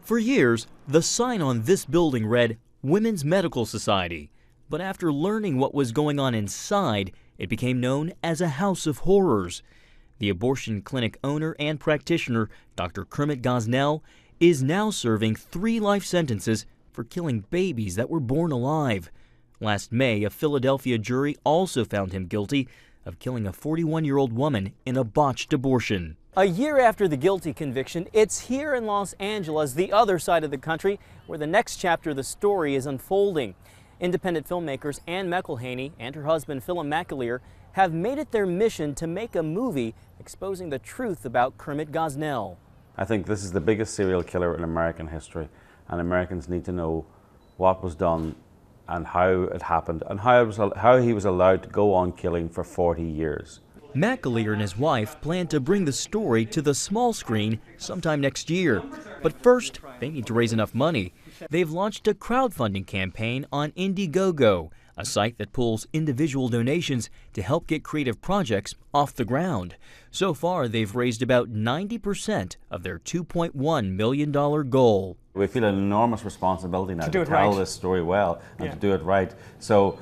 For years, the sign on this building read Women's Medical Society, but after learning what was going on inside, it became known as a house of horrors. The abortion clinic owner and practitioner, Dr. Kermit Gosnell, is now serving 3 life sentences for killing babies that were born alive. Last May, a Philadelphia jury also found him guilty of killing a 41-year-old woman in a botched abortion. A year after the guilty conviction, it's here in Los Angeles, the other side of the country, where the next chapter of the story is unfolding. Independent filmmakers Anne McElhaney and her husband Philip McAleer have made it their mission to make a movie exposing the truth about Kermit Gosnell. I think this is the biggest serial killer in American history, and Americans need to know what was done and how it happened and how he was allowed to go on killing for 40 years. McAleer and his wife plan to bring the story to the small screen sometime next year. But first, they need to raise enough money. They've launched a crowdfunding campaign on Indiegogo, a site that pulls individual donations to help get creative projects off the ground. So far, they've raised about 90% of their $2.1 million goal. We feel an enormous responsibility now to tell this story well and to do it right. So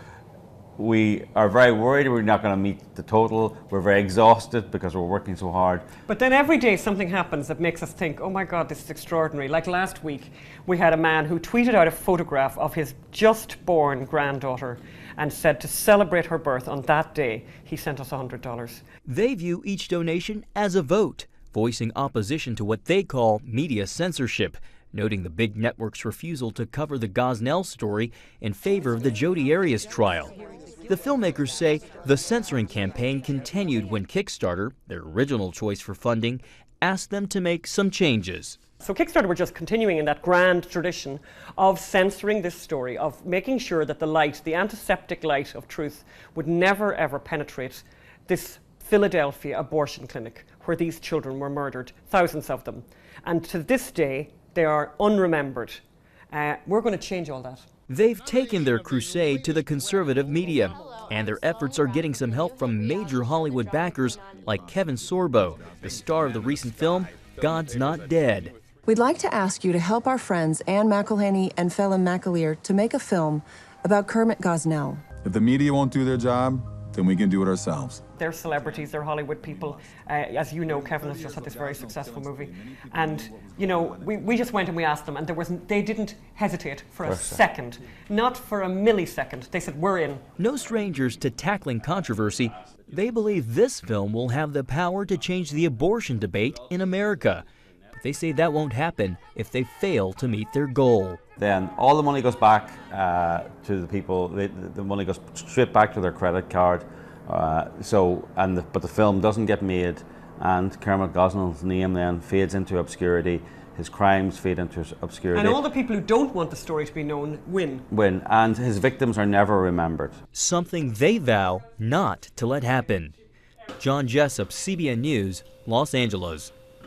we are very worried we're not going to meet the total. We're very exhausted because we're working so hard. But then every day something happens that makes us think, oh my God, this is extraordinary. Like last week, we had a man who tweeted out a photograph of his just born granddaughter and said to celebrate her birth on that day, he sent us $100. They view each donation as a vote, voicing opposition to what they call media censorship, noting the big network's refusal to cover the Gosnell story in favor of the Jodi Arias trial. The filmmakers say the censoring campaign continued when Kickstarter, their original choice for funding, asked them to make some changes. So Kickstarter were just continuing in that grand tradition of censoring this story, of making sure that the light, the antiseptic light of truth, would never ever penetrate this Philadelphia abortion clinic where these children were murdered, thousands of them. And to this day, they are unremembered. We're going to change all that. They've taken their crusade to the conservative media, and their efforts are getting some help from major Hollywood backers like Kevin Sorbo, the star of the recent film God's Not Dead. We'd like to ask you to help our friends Anne McElhaney and Philip McAleer to make a film about Kermit Gosnell. If the media won't do their job, then we can do it ourselves. They're celebrities, they're Hollywood people. As you know, Kevin has just had this very successful movie. And, you know, we just went and we asked them, and they didn't hesitate for a second, not for a millisecond. They said, we're in. No strangers to tackling controversy, they believe this film will have the power to change the abortion debate in America. But they say that won't happen if they fail to meet their goal. Then all the money goes back to the people. The money goes straight back to their credit card. But the film doesn't get made, and Kermit Gosnell's name then fades into obscurity. His crimes fade into obscurity. And all the people who don't want the story to be known win. And his victims are never remembered. Something they vow not to let happen. John Jessup, CBN News, Los Angeles.